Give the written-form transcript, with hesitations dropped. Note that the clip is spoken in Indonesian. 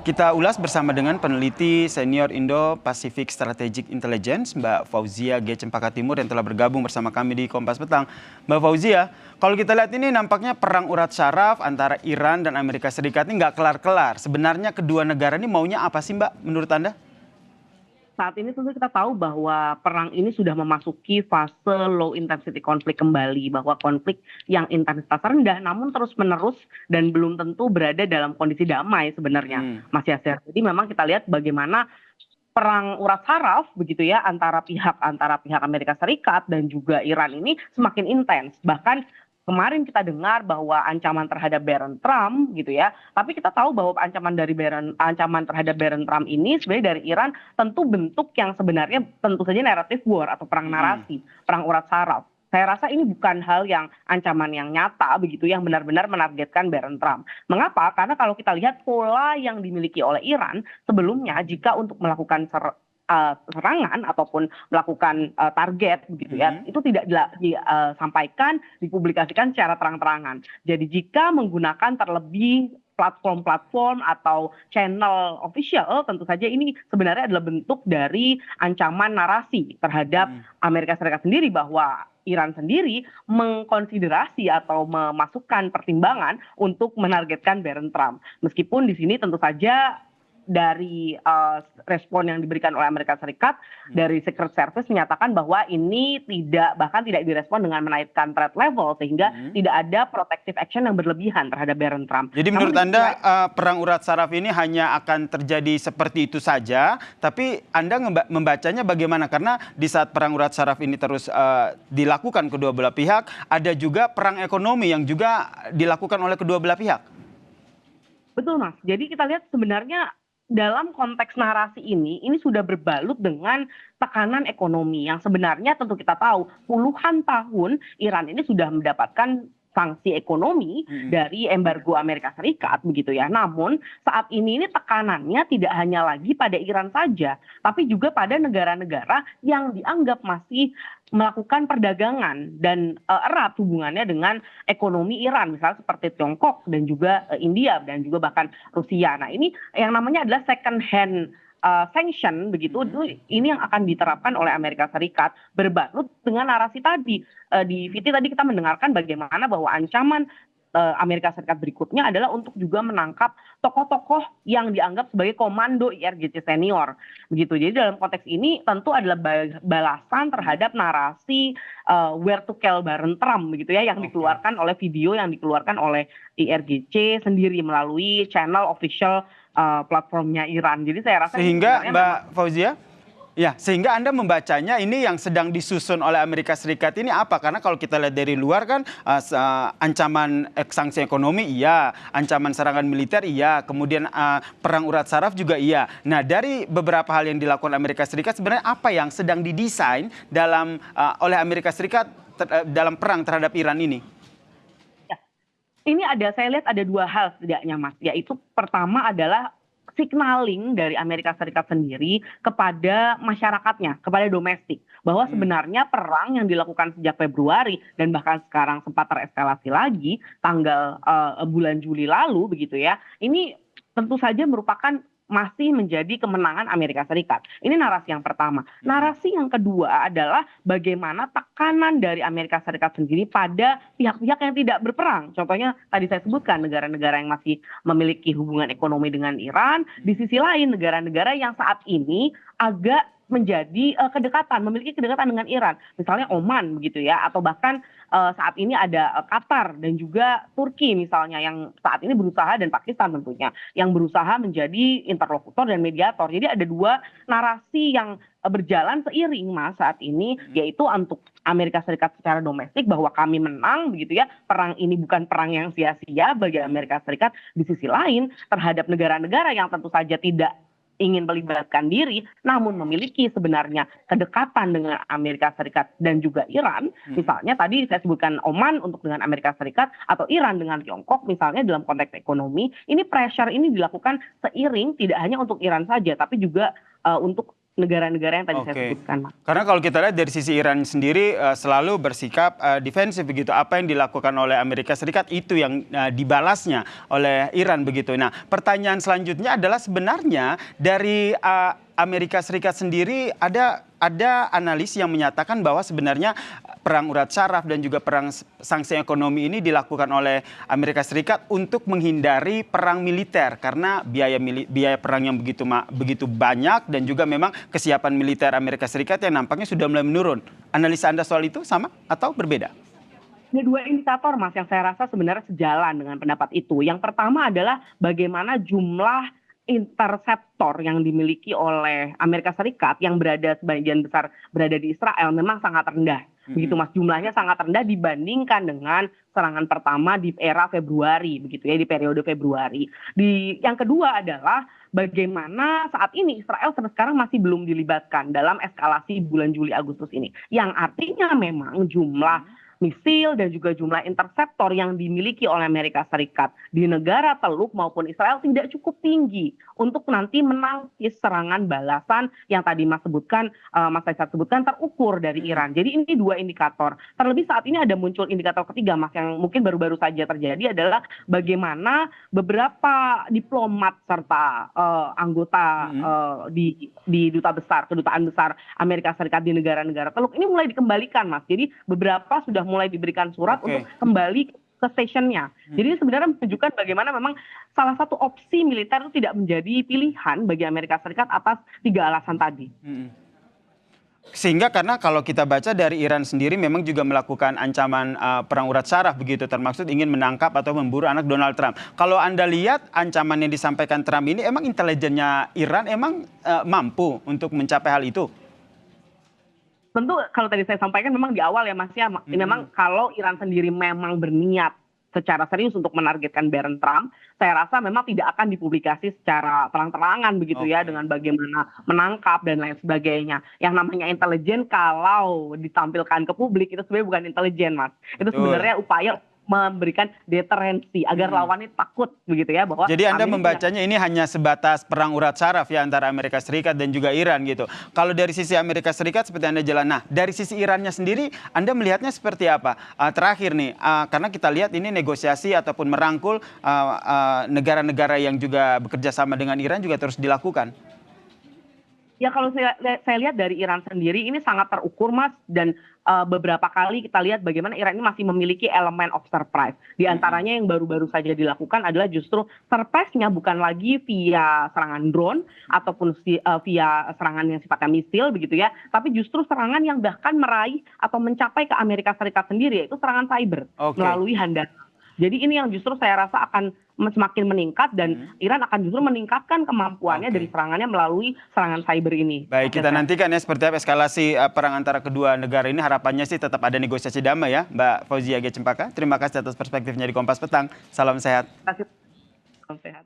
Kita ulas bersama dengan peneliti senior Indo Pacific Strategic Intelligence, Mbak Fauzia G. Cempaka Timur yang telah bergabung bersama kami di Kompas Petang. Mbak Fauzia, kalau kita lihat ini nampaknya perang urat syaraf antara Iran dan Amerika Serikat ini nggak kelar-kelar. Sebenarnya kedua negara ini maunya apa sih Mbak menurut Anda? Saat ini tentu kita tahu bahwa perang ini sudah memasuki fase low intensity konflik kembali, bahwa konflik yang intensitas rendah namun terus-menerus dan belum tentu berada dalam kondisi damai sebenarnya, Mas Yasir. Jadi memang kita lihat bagaimana perang urat saraf begitu ya antara pihak Amerika Serikat dan juga Iran ini semakin intens. Bahkan kemarin kita dengar bahwa ancaman terhadap Barron Trump gitu ya, tapi kita tahu bahwa ancaman terhadap Barron Trump ini sebenarnya dari Iran tentu bentuk yang sebenarnya tentu saja narrative war atau perang narasi, perang urat saraf. Saya rasa ini bukan hal yang ancaman yang nyata begitu yang benar-benar menargetkan Barron Trump. Mengapa? Karena kalau kita lihat pola yang dimiliki oleh Iran sebelumnya jika untuk melakukan serangan ataupun melakukan target begitu ya, itu tidak disampaikan, dipublikasikan secara terang-terangan. Jadi jika menggunakan terlebih platform-platform atau channel official, tentu saja ini sebenarnya adalah bentuk dari ancaman narasi terhadap Amerika Serikat sendiri, bahwa Iran sendiri mengkonsiderasi atau memasukkan pertimbangan untuk menargetkan Barron Trump. Meskipun di sini tentu saja dari respon yang diberikan oleh Amerika Serikat, dari Secret Service menyatakan bahwa ini bahkan tidak direspon dengan menaikkan threat level, sehingga tidak ada protective action yang berlebihan terhadap Barron Trump. Jadi menurut Anda perang urat saraf ini hanya akan terjadi seperti itu saja, tapi Anda membacanya bagaimana? Karena di saat perang urat saraf ini terus dilakukan kedua belah pihak, ada juga perang ekonomi yang juga dilakukan oleh kedua belah pihak. Betul, Mas. Jadi kita lihat sebenarnya dalam konteks narasi ini sudah berbalut dengan tekanan ekonomi yang sebenarnya tentu kita tahu puluhan tahun Iran ini sudah mendapatkan sanksi ekonomi dari embargo Amerika Serikat begitu ya. Namun saat ini tekanannya tidak hanya lagi pada Iran saja, tapi juga pada negara-negara yang dianggap masih melakukan perdagangan dan erat hubungannya dengan ekonomi Iran, misalnya seperti Tiongkok dan juga India dan juga bahkan Rusia. Nah, ini yang namanya adalah second hand sanction begitu, ini yang akan diterapkan oleh Amerika Serikat berbalut dengan narasi tadi. Di VT tadi kita mendengarkan bagaimana bahwa ancaman Amerika Serikat berikutnya adalah untuk juga menangkap tokoh-tokoh yang dianggap sebagai komando IRGC senior begitu. Jadi dalam konteks ini tentu adalah balasan terhadap narasi where to kill Barron Trump begitu ya, yang dikeluarkan oleh video yang dikeluarkan oleh IRGC sendiri melalui channel official platformnya Iran. Jadi saya rasa sehingga Mbak Fauzia, ya, sehingga Anda membacanya ini yang sedang disusun oleh Amerika Serikat ini apa? Karena kalau kita lihat dari luar kan ancaman sanksi ekonomi iya, ancaman serangan militer iya, kemudian perang urat saraf juga iya. Nah, dari beberapa hal yang dilakukan Amerika Serikat sebenarnya apa yang sedang didesain oleh Amerika Serikat dalam perang terhadap Iran ini? Ini saya lihat ada dua hal setidaknya, Mas. Yaitu pertama adalah signaling dari Amerika Serikat sendiri kepada masyarakatnya, kepada domestik, bahwa sebenarnya perang yang dilakukan sejak Februari dan bahkan sekarang sempat tereskalasi lagi tanggal bulan Juli lalu begitu ya, ini tentu saja merupakan masih menjadi kemenangan Amerika Serikat. Ini narasi yang pertama. Narasi yang kedua adalah bagaimana tekanan dari Amerika Serikat sendiri pada pihak-pihak yang tidak berperang. Contohnya tadi saya sebutkan negara-negara yang masih memiliki hubungan ekonomi dengan Iran. Di sisi lain negara-negara yang saat ini agak menjadi memiliki kedekatan dengan Iran. Misalnya Oman begitu ya, atau bahkan saat ini ada Qatar dan juga Turki misalnya yang saat ini berusaha, dan Pakistan tentunya yang berusaha menjadi interlokutor dan mediator. Jadi ada dua narasi yang berjalan seiring, Mas, saat ini, yaitu untuk Amerika Serikat secara domestik bahwa kami menang begitu ya, perang ini bukan perang yang sia-sia bagi Amerika Serikat. Di sisi lain terhadap negara-negara yang tentu saja tidak ingin melibatkan diri, namun memiliki sebenarnya kedekatan dengan Amerika Serikat dan juga Iran. Misalnya tadi saya sebutkan Oman untuk dengan Amerika Serikat, atau Iran dengan Tiongkok misalnya dalam konteks ekonomi. Ini pressure ini dilakukan seiring, tidak hanya untuk Iran saja, tapi juga untuk negara-negara yang tadi saya Oke. sebutkan, Mas. Karena kalau kita lihat dari sisi Iran sendiri selalu bersikap defensif begitu. Apa yang dilakukan oleh Amerika Serikat itu yang dibalasnya oleh Iran begitu. Nah, pertanyaan selanjutnya adalah sebenarnya dari Amerika Serikat sendiri ada analis yang menyatakan bahwa sebenarnya perang urat syaraf dan juga perang sanksi ekonomi ini dilakukan oleh Amerika Serikat untuk menghindari perang militer karena biaya perang yang begitu banyak dan juga memang kesiapan militer Amerika Serikat yang nampaknya sudah mulai menurun. Analisa Anda soal itu sama atau berbeda? Ada dua indikator, Mas, yang saya rasa sebenarnya sejalan dengan pendapat itu. Yang pertama adalah bagaimana jumlah interceptor yang dimiliki oleh Amerika Serikat yang sebagian besar berada di Israel memang sangat rendah. Begitu, Mas, jumlahnya sangat rendah dibandingkan dengan serangan pertama di era Februari, begitu ya, di periode Februari. Yang kedua adalah bagaimana saat ini Israel sampai sekarang masih belum dilibatkan dalam eskalasi bulan Juli Agustus ini. Yang artinya memang jumlah misil dan juga jumlah interceptor yang dimiliki oleh Amerika Serikat di negara Teluk maupun Israel tidak cukup tinggi untuk nanti menangkis serangan balasan yang tadi Mas Faisal sebutkan terukur dari Iran. Jadi ini dua indikator. Terlebih saat ini ada muncul indikator ketiga, Mas, yang mungkin baru-baru saja terjadi adalah bagaimana beberapa diplomat serta anggota di kedutaan besar Amerika Serikat di negara-negara Teluk ini mulai dikembalikan, Mas. Jadi beberapa sudah mulai diberikan surat untuk kembali ke stationnya. Jadi sebenarnya menunjukkan bagaimana memang salah satu opsi militer itu tidak menjadi pilihan bagi Amerika Serikat atas tiga alasan tadi. Sehingga karena kalau kita baca dari Iran sendiri memang juga melakukan ancaman perang urat syaraf begitu, termaksud ingin menangkap atau memburu anak Donald Trump. Kalau Anda lihat ancaman yang disampaikan Trump ini, emang intelijennya Iran emang mampu untuk mencapai hal itu? Tentu kalau tadi saya sampaikan memang di awal ya, Mas, ya, memang kalau Iran sendiri memang berniat secara serius untuk menargetkan Barron Trump, saya rasa memang tidak akan dipublikasi secara terang-terangan begitu ya, dengan bagaimana menangkap dan lain sebagainya. Yang namanya intelijen kalau ditampilkan ke publik itu sebenarnya bukan intelijen, Mas. Itu sebenarnya upaya memberikan deterensi agar lawannya takut begitu ya, bahwa jadi Anda membacanya ini hanya sebatas perang urat syaraf ya antara Amerika Serikat dan juga Iran gitu. Kalau dari sisi Amerika Serikat seperti Anda jalan. Nah, dari sisi Irannya sendiri Anda melihatnya seperti apa? Terakhir nih, karena kita lihat ini negosiasi ataupun merangkul negara-negara yang juga bekerja sama dengan Iran juga terus dilakukan. Ya kalau saya lihat dari Iran sendiri ini sangat terukur, Mas, dan beberapa kali kita lihat bagaimana Iran ini masih memiliki elemen of surprise. Di antaranya yang baru-baru saja dilakukan adalah justru surprise-nya bukan lagi via serangan drone ataupun via serangan yang sifatnya misil begitu ya, tapi justru serangan yang bahkan meraih atau mencapai ke Amerika Serikat sendiri, yaitu serangan cyber melalui Handana. Jadi ini yang justru saya rasa akan semakin meningkat dan Iran akan justru meningkatkan kemampuannya dari serangannya melalui serangan cyber ini. Baik, kita nantikan ya seperti apa eskalasi perang antara kedua negara ini. Harapannya sih tetap ada negosiasi damai ya, Mbak Fauzia G. Cempaka. Terima kasih atas perspektifnya di Kompas Petang. Salam sehat. Terima kasih. Salam sehat.